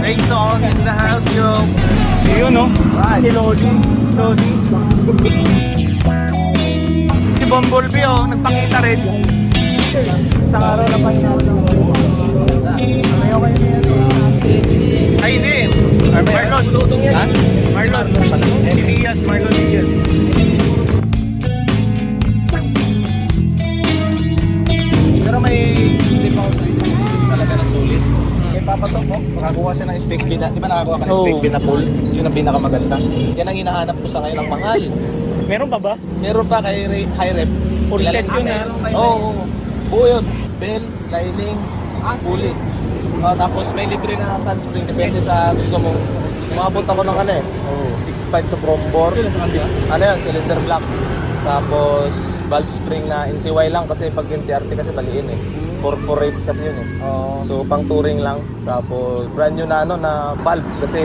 Rayson in the house, yo. Yun, no? Si Lodi. Si Bumblebee, oh, nagpakita rin. Isang araw na pa niya. Ayaw kayo niya. Ay, hindi. Marlon. Ha? Marlon. Si Diaz, Marlon Diaz. Pero may tip ako sa inyo. Talaga na sulit. Kay Papa Tom, makakuha siya ng spec bin. Di ba nakakuha ka ng spec bin na pool? Yun ang pinakamaganda. Yan ang hinahanap ko sa ngayon ng mahal. Meron pa ba? Meron pa kay High Rep. Full set yun, ha? Oo. Buo yun. Bell, lining, pulley. Tapos may libre na sunscreen. Depende sa gusto mo. Umabot ako ng 6.5 sa Brombor. Ano yan? Cylinder block. Tapos valve spring na NCY lang kasi pag yung TRT kasi baliin eh. For race kasi yun eh. So pang touring lang. Tapos brand new na na valve kasi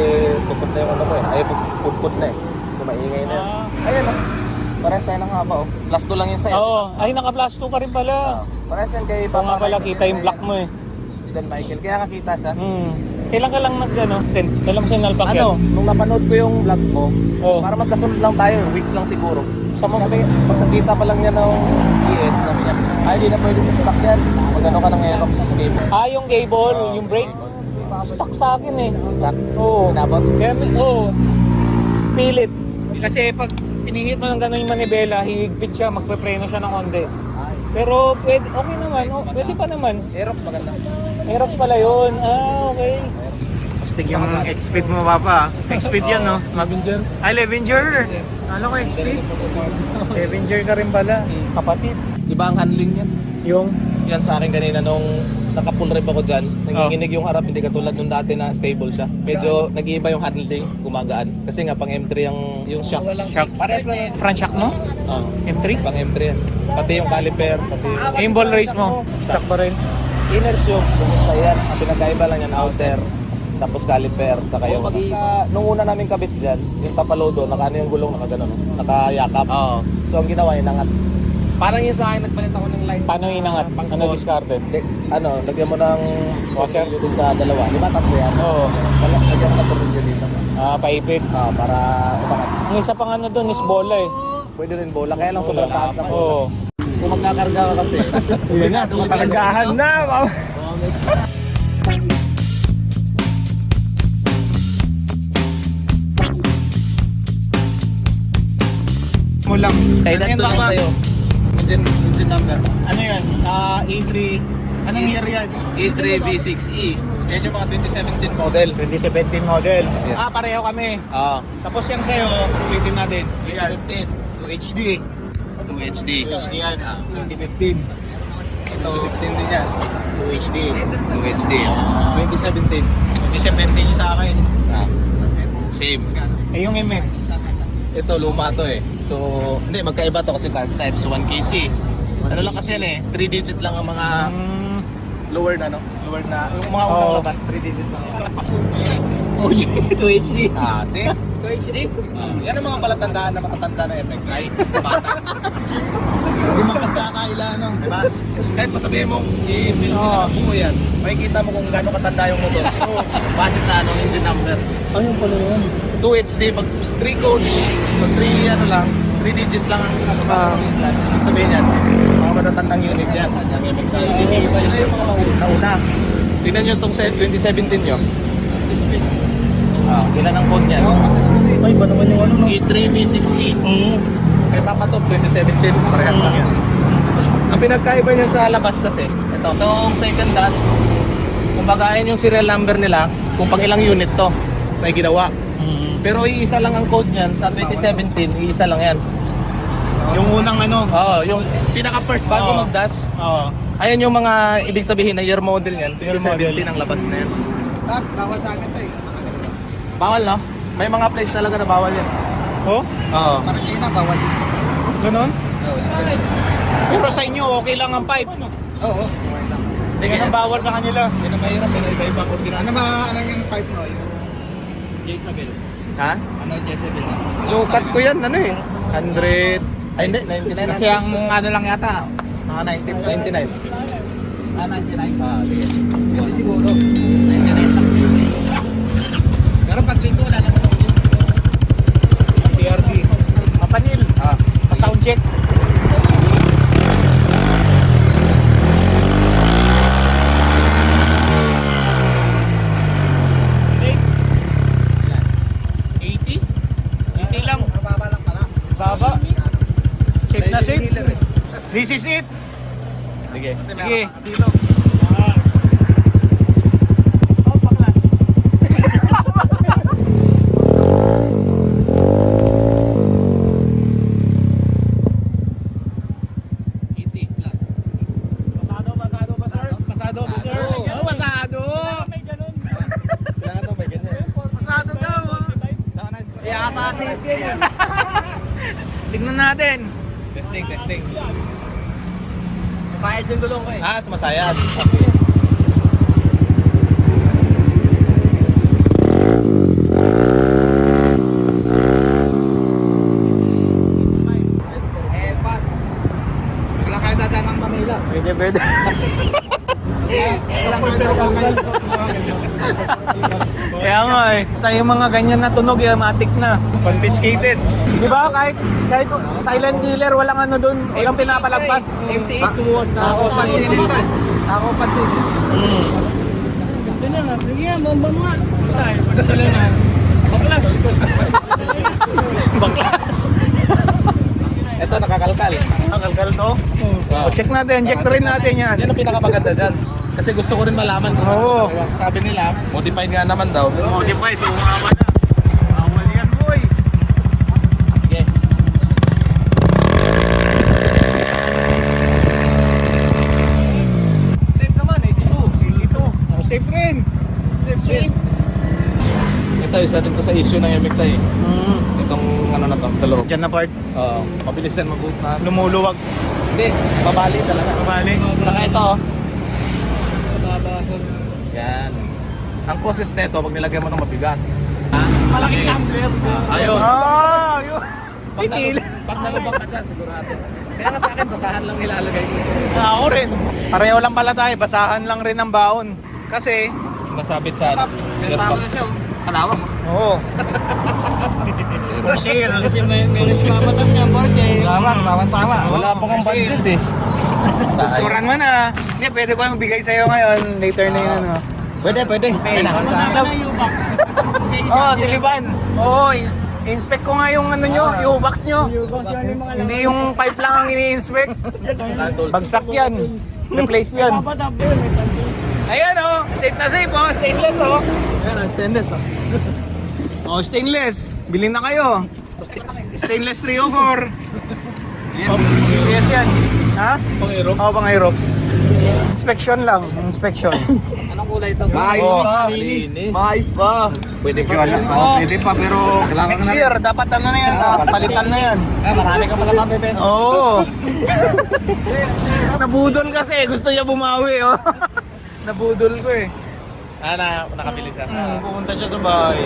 puput na yung ano ko eh. Ay puput na eh. So maingay na yun. Ayan oh. Parehas tayo ng haba oh. Plus 2 lang yun sa'yo. Oo. Ay, naka-plus 2 ka rin pala. Parehas yan kay Oo Papa. nga pala, kita yung black mo eh. Dan Michael. Kaya nakita siya. Kailan ka lang stint? Kailan mo siya nalpak yan? Nung napanood ko yung vlog mo, Oo. para magkasunod lang tayo, weeks lang siguro. Pag nakita pa lang niya ng ES, sabi niya, ay di na pwede yung stock yan. Magano ka ng Aerox cable. Ah, yung cable, yung brake. Stuck sa akin eh. Stock? Oo. Inabot? Kaya, oo. Pilit. Kasi pag pinihit mo ng gano'n yung manibela, hihigpit siya, magpe-preno siya ng konti. Pero pwede, okay naman, pwede pa naman. Aerox maganda. Aerox pala yun. Ah, okay. Astig yung X-Speed mo, Papa. X-Speed yan, no? Levenger. Ay, Levenger. Ano ko, X-Speed? Levenger ka rin pala. Kapatid. Iba ang handling niya. Yung? Yan sa akin kanina nung naka-full rev ako dyan, nanginginig yung harap, hindi katulad nung dati na stable siya. Medyo nag-iiba yung handling, gumagaan. Kasi nga pang M3 yung shock. Shock. Front shock mo? M3? Pang M3 yan. Pati yung caliper, pati Yung ball race mo? Stock pa rin? inner tube, sa yan. Ang pinagkaiba lang yan, outer. Tapos caliper, saka yung nung una namin kabit dyan, yung tapalodo, naka ano yung gulong, naka gano'n, nakayakap. Oo. So ang ginawa, inangat. Parang yung sa akin, nagpalit ako ng light. Paano inangat? Ano discarded? Lagyan mo ng Washer? dito sa dalawa. Di ba tatlo yan? Oo. Lagyan mo ng tornilyo dito. Paipit. Para umangat. Ang isa pang ano doon is bola eh. Pwede rin bola, kaya lang sobrang taas na bola. Oo. Kung magkakarga ka kasi, Yun na. Talagahan na! Mo lang. kaya Ano yan, nandun lang Papa? sa'yo. Engine number. Ano yan? A3. Anong year yan? E3 V6E. Yan yung mga 2017 model. 2017 model. Yes. Pareho kami. Tapos yung sa'yo, ulitin natin. Yan. 2 HD. 2 HD. HD yan. 2015. So, 15 din yan. 2 HD. 2 HD. 2017. 2017 yung sa akin. Same. Eh yung MX. Ito, luma to eh. So, hindi, magkaiba to kasi car type. So, 1KC. Ano lang kasi yan eh, 3 digit lang ang mga lower na, no? Lower na, yung mga unang Oo. labas, 3 digit lang. 2 HD. See? 2 HD? Yan ang mga palatandaan na makatanda na MXI sa bata. Hindi man pagkakaila, no? Diba? Kahit pa sabihin mo, i-build na buo yan. Makikita mo kung gaano katanda yung motor. Base sa engine number. Ano pala yun? 2 HD, pag 3 code, pag 3 digit lang ang slash. Ibig sabihin yan, mga matatandang unit yan, yung MXI. Sila yung mga nauna. Tingnan nyo itong 2017 nyo. Ilan ang code niyan? Ay, ba naman yung ano? E3 V6E. Kay Papa Top 2017, parehas lang yan. Ang pinagkaiba niya sa labas kasi, ito to. Itong second dash, kumbaga yan yung serial number nila kung pang ilang unit to may ginawa. Pero iisa lang ang code niyan sa 2017, iisa lang yan. Yung unang ano. Oo, yung pinaka first bago Oo. mag-dash. Oo. Ayan yung mga ibig sabihin na year model niyan. Year model. 2017 ang labas na yan. Bawal sa akin tayo. Bawal no? May mga place talaga na bawal yan. Oh? Oo. Parang kayo na, bawal. Ganon? Pero sa inyo, okay lang ang pipe. Oo, okay lang. Yan ang bawal sa kanila. Yan ang mahirap, iba-iba ang ordinansa. Ano yung pipe mo? Yung Jezebel. Ha? Ano Jezebel na? Sinukat ko yan, ano eh. 100... Ay hindi, 99. Kasi ang ano lang yata, mga 99. 99. Ah, 99? Ah, sige. Pero siguro, 99 lang. Pero pag dito, wala naman ako dito. TRT. Papanil. Sa sound check. Mababa lang pala. Baba. Safe na safe. Dealer eh. This is it. Sige. Sige. Dito. Pasado ba sir? Pasado ba sir? Pasado. Pasado. Kailangan to, may ganyan. Pasado daw. Tignan natin. Testing. Masayad yung gulong ko eh. Ah, sumasayad. Okay. Eh, pass. Wala kayo dadaan ng Manila. Pwede. Wala kayo dadaan kayo. Kaya nga eh. Sa yung mga ganyan na tunog, matik na. Confiscated. Di ba? Kahit silent killer, walang ano dun. Walang pinapalagpas. MT8 kumuwas na Ako ako. pansinin to. Ako pansinin. Ito na nga. Sige nga, bombang nga. Tayo, pag sila na. Baklas. Baklas. Ito, nakakalkal. Nakalkal to. Wow. O check natin, check rin natin yan. Yan ang pinakamaganda dyan. Kasi gusto ko rin malaman kung Oo. ano. Sabi nila, modified nga naman daw. Modified, umama na. Bawal yan, boy. Sige. Safe naman, 82. Ito. Oh, safe rin. Safe. Ito, isa din to sa issue ng MXI. Itong ano na to, sa loob. Diyan na part. Oo. Mabilis yan mabutan. Lumuluwag. Hindi, babali talaga. Bali. Saka ito, oh. Babasol. Yan. Ang causes nito, pag nilagyan mo ng mabigat. Malaking tumbler. Ayun. Ah, yun. Itil. Pag nalubak ka dyan, sigurado. Kaya nga sa akin, basahan lang nilalagay ko. Ako rin. Pareho lang pala tayo. Basahan lang rin ang baon. Kasi, Masabit sa ano. May tama na siya. Kalawang. oo. For sale. Kasi may nagpapatag niya, Porsche. Tama. Wala pa kang budget eh. Suran mo na. Hindi, pwede ko yung bigay sa'yo ngayon. Later na yun. Oh. Pwede. Pay na. Ano na yung box? Oo, Siliban. Oo, inspect ko nga yung ano nyo, yung box nyo. Hindi yung pipe lang ang ini-inspect. Bagsak yan. Replace yan. Papatab yun. May tansi. Ayan oh, safe na safe oh, stainless oh. Ayan, stainless. Oh, stainless. Bilhin na kayo. Stainless 304. Ayan. Yes yan. Ha? Pang-aerob? Oo, pang-aerox. Inspection lang, inspection. Anong kulay ito? Maayos Oo. pa. Linis. Maayos pa. Pwede Pwede Oo. pa, pero kailangan Next year, dapat ano na yan, palitan na yan. Marami ka pala mabibenta. Oo. Nabudol kasi, gusto niya bumawi oh. Nabudol ko eh. Nakabili siya. Pupunta siya sa bahay.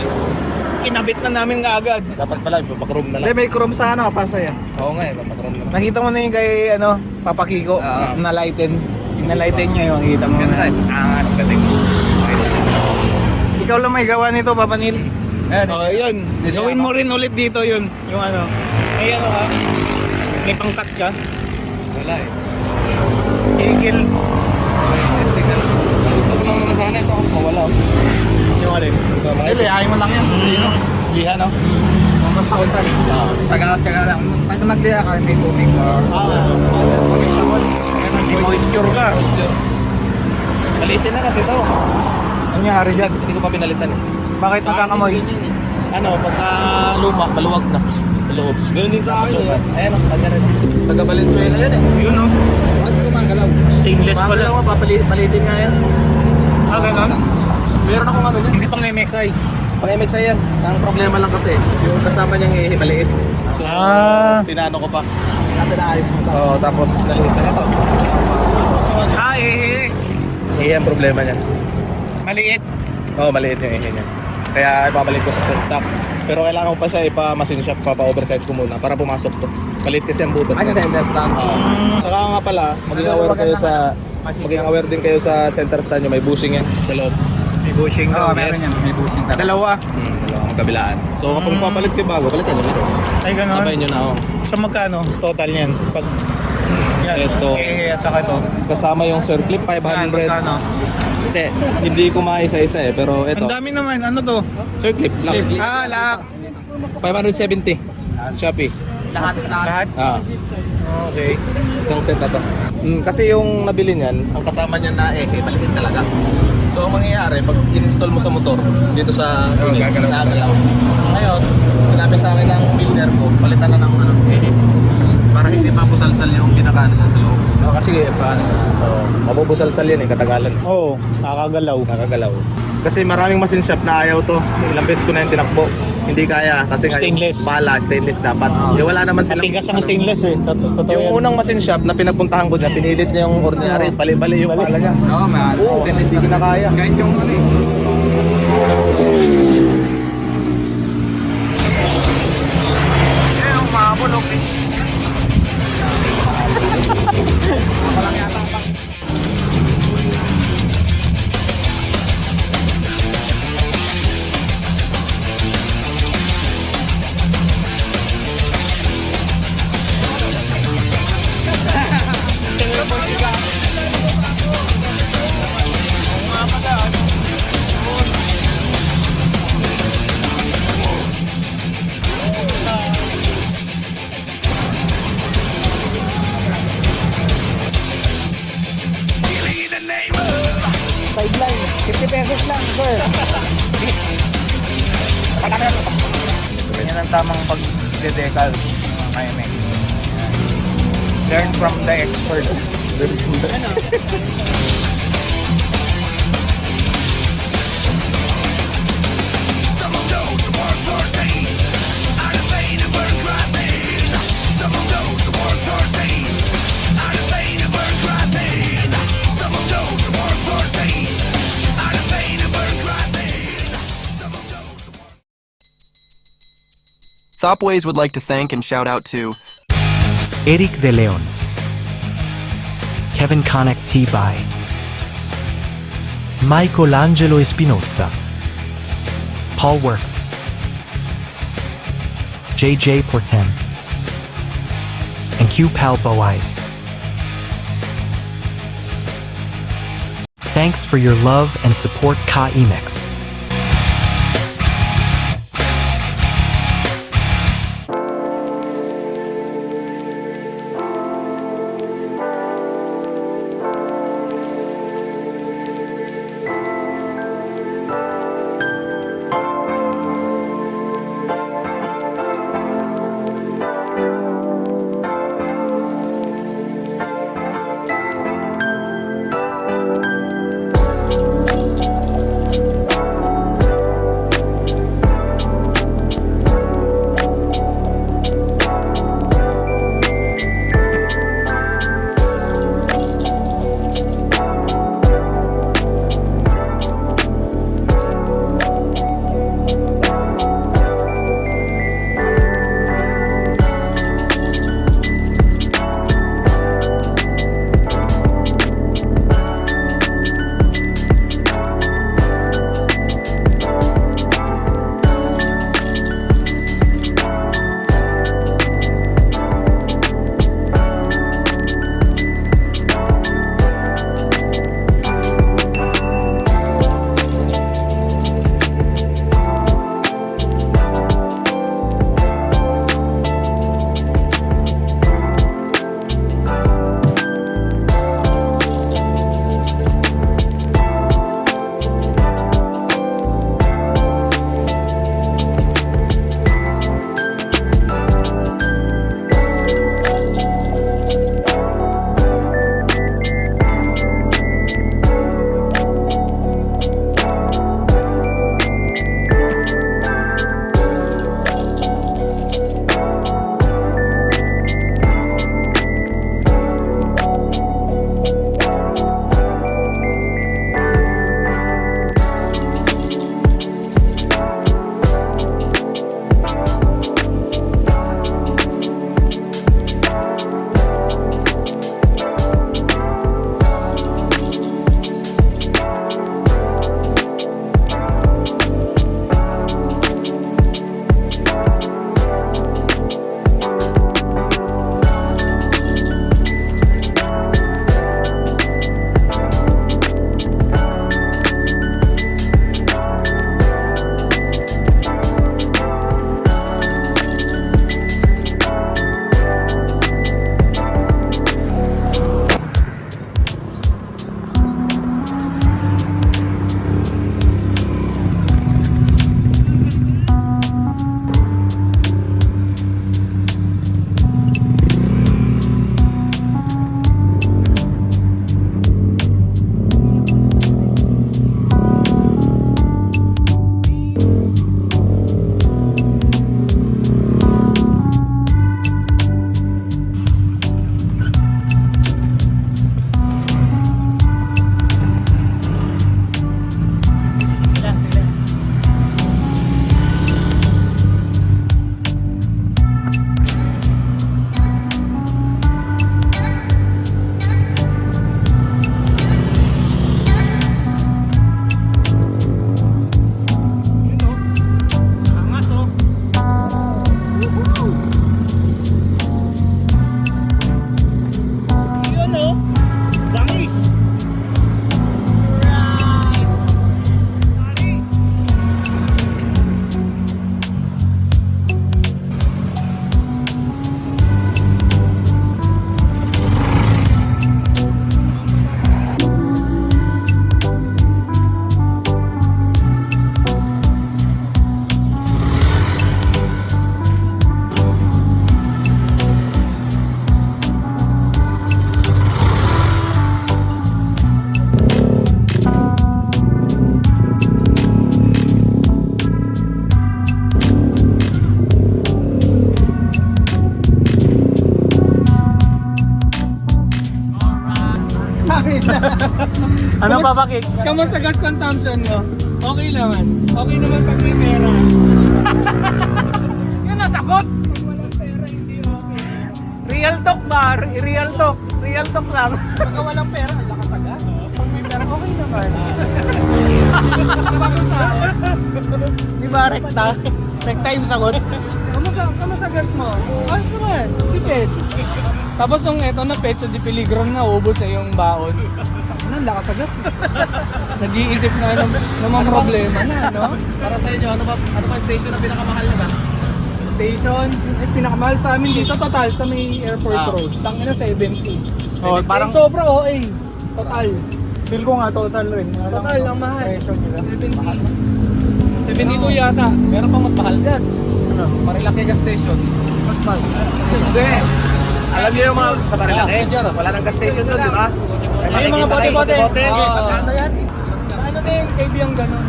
Kinabit na namin kaagad. Dapat pala, ipapakroom na Hindi, lang. may chrome sa ano, pasay ah. Oo nga, ipapakroom na lang. Nakita mo na yung kay Papa Kiko, Oo. na-lighten. Yung na-lighten niya yung makita mo na. Angas galing. Ikaw lang may gawa nito, Papa Neil. Ayan, Oh, yun. Dito Gawin ako. mo rin ulit dito yun. Yung ano. May ano ka? May pangkat ka? Wala eh. Kikil. Testing na lang. Gusto ko lang muna sana ito. Wala. Yung alin. Hindi, ayaw mo lang yan. Sino? Liha, no? Mga pautan. Taga lang. Pag magdiya ka, may tubig. May moisture ka. Maliitin na kasi to. Nangyari dyan. Hindi ko pa pinalitan eh. Bakit nagkakamoy? Ano, pagka luma, maluwag na sa loob. Ganun din sa akin. Ayan, sa kanya rin. Taga Valenzuela yan eh. Yun no? Bakit gumagalaw? Stainless pala. Gumagalaw nga, palitin nga yan. Ah, ganun? Meron akong ano yan. Hindi pang MXI. Pang MXI yan. Ang problema lang kasi, yung kasama niyang maliit. So, pinano ko pa. Natin naayos mo to. Oo, tapos naliit na to. Ah, eh. Ang problema niya. Maliit. Oo, maliit yung niya. Kaya ipabalik ko sa stock. Pero kailangan ko pa siya ipa-machine shop, papa-oversize ko muna para pumasok to. Maliit kasi ang butas. Ay, sa stock. Saka nga pala, maging aware din kayo sa center stand nyo. May bushing yan sa loob. May bushing daw. Meron yan. May bushing talaga. Dalawa. Dalawang kabilaan. So kapag papalit kayo bago, palitan nyo ito. Ay, ganun. Sabay nyo na ako. So magkano? Total niyan. Pag yan, Ito. at saka ito. Kasama yung circlip, 500. Magkano? Hindi ko maisa-isa eh, pero ito. Ang dami naman. Ano to? Circlip, lock. Ah, lahat. 570. Shopee. Lahat? Ah. Okay. Isang set na to. Kasi yung nabili niyan, ang kasama niyan na balikin talaga. So ang mangyayari, pag in-install mo sa motor, dito sa unit, gagalaw. Ngayon, sinabi sa akin ng builder ko, palitan na ng para hindi mabusalsal yung pinaka sa loob. No, kasi paano? Mabubusalsal yan katagalan. Oo, kakagalaw. Kakagalaw. Kasi maraming machine shop na ayaw to. Ilang beses ko na yung tinakbo. Hindi kaya kasi Stainless. Stainless dapat. Wala naman silang Matigas ang stainless eh. Totoo yung yan. unang machine shop na pinagpuntahan ko niya, pinilit niya yung ordinary, bali-bali yung pala niya. Oo, mahal. Hindi ko na kaya. Kahit yung ano eh. Eh, umabulok eh. Ako lang yata pa. Sideline. 50 pesos lang, sir. Ganyan ang tamang pag-decal. Kaya may. Learn from the expert. Thopways would like to thank and shout out to Eric De Leon, Kevin Connick T-By, Michelangelo Espinoza, Paul Works, JJ Portem, and Q Pal Boise. Thanks for your love and support Ka-Emex. Ano pa ba, Kicks? Kamusta gas consumption mo? Okay naman. Okay naman pag may pera. Yun ang sagot. Pag walang pera, hindi okay. Real talk ba? Real talk. Real talk lang. Pag walang pera, ang lakas sa gas. Pag may pera, okay naman. Bago sa akin. Di ba, rekta? Rekta yung sagot. Kamusta gas mo? Ayos naman. Tipid. Tapos nung eto na petso di peligro na ubos sa yung baon. Ano, lakas sa gas. Nag-iisip na ng mga problema na, no? Para sa inyo, ano ba station na pinakamahal na ba? Station, pinakamahal sa amin dito, total sa may airport road. Tangin na 70. Oh, parang Sobra OA. Total. feel ko nga total rin. Total, ang mahal. Presyo nila. 70. 72 yata. Meron pang mas mahal dyan. Ano? Marilaki gas station. Mas mahal. Hindi. Alam niyo yung mga sa Marilaki? Dyan, wala nang gas station doon, di ba? Ay, yung mga bote-bote. Oo. Pagkano yan? Ano din, kaibigan ganun.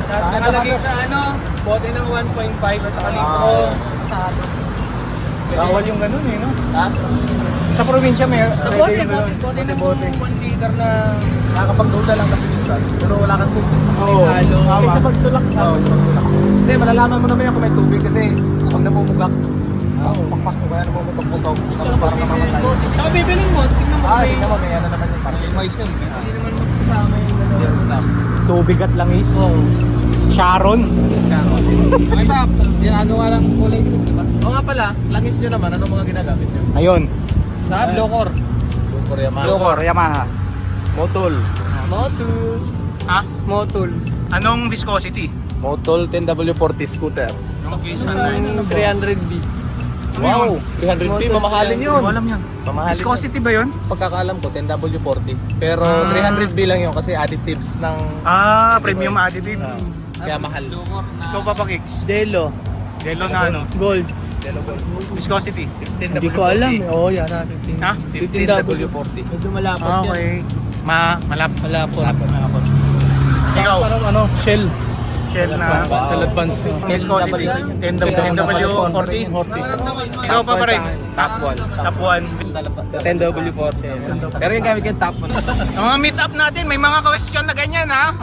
Nakalagay sa ano, bote ng 1.5 at saka litro. Bawal yung ganun eh, no? Ha? Sa probinsya may Sa bote ng 1 liter na Nakakapagduda lang kasi minsan. Pero wala kang susi. Oo. halo. Tama. Kaysa pagtulak na. Oo, pagtulak. Hindi, malalaman mo naman yan kung may tubig kasi pag namumugak, pakpak mo kaya namumutog-putog. Tapos parang namamatay. Saka bibiling mo, tingnan mo. Hindi naman, may ano naman yung parang mais yun. Hindi naman magsasama yung gano'n. Yan, Sam. Tubig at langis. Sharon. May pa, ginagawa lang kulay green, di ba? Oo nga pala, langis nyo naman, anong mga ginagamit nyo? Ayun. Sa Blocor. Blocor Yamaha. Blocor, Yamaha. Motol. Motul. Ha? Motul. Anong viscosity? Motol 10W40 scooter. Yung case Ano, 300B. Wow, 300p, mamahalin yun. Alam yan. Mamahalin Viscosity ba yun? Pagkakaalam ko, 10W40. Pero 300b lang yun kasi additives ng Premium additives. kaya mahal. Ikaw pa pa, Kicks? Delo. Delo na ano? Gold. Viscosity. Hindi ko alam. Oo, yata. 15. Ha? 15W40. Medyo malapot yan. Okay. Malapot. Malapot. Ikaw, Parang ano, shell. Shell na Advance. viscosity. 10W40. Ikaw pa pa rin. Top 1. Top 1. 10W40. Pero yung gamit yung top 1. Mga meet up natin, may mga question na ganyan ha.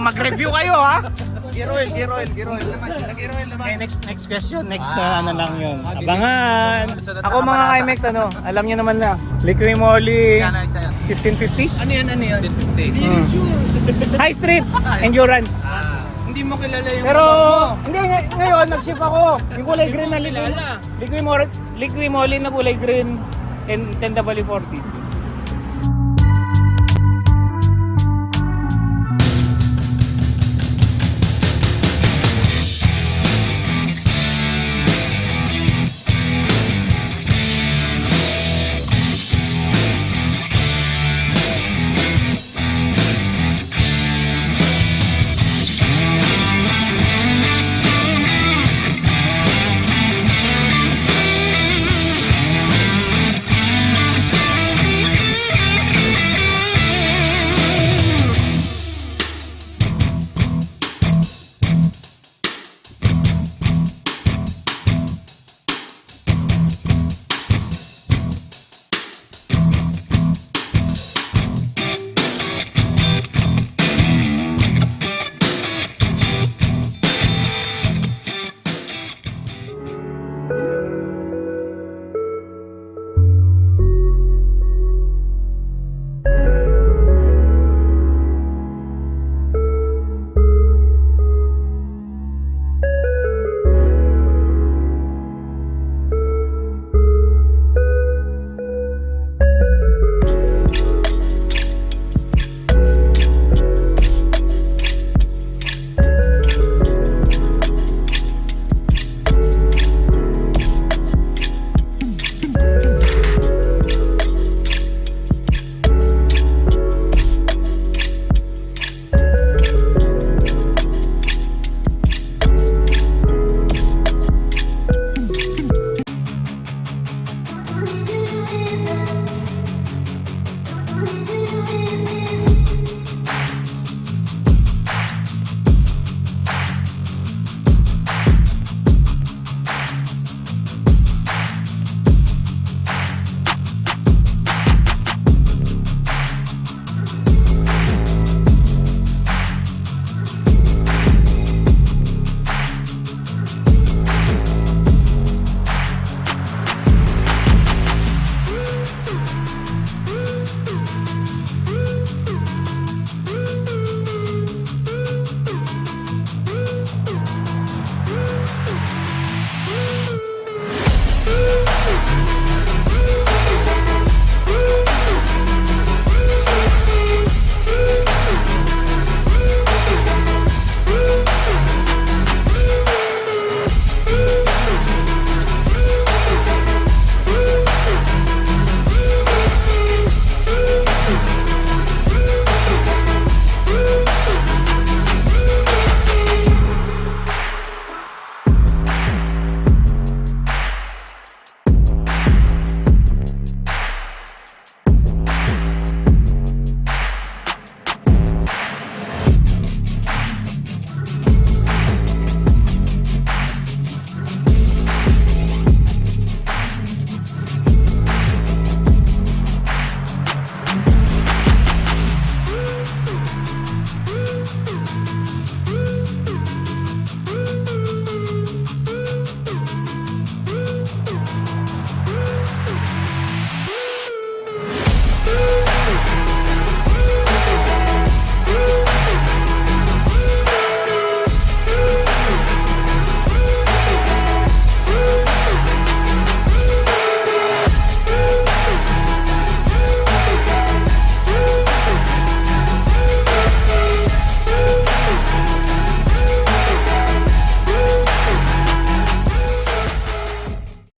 Mag-review kayo ha. Gear oil naman. Sa gear oil naman. Okay, next question. Next na ano lang yun. Abangan! Ako mga Kimex, alam niyo naman na. Liqui Moly Kaya na isa yan. 1550. Ano yan? 50. High Street Endurance. Hindi mo kilala yung Pero, hindi, ngayon, nag-shift ako. Yung kulay green na Liqui Moly na kulay green and 10W40.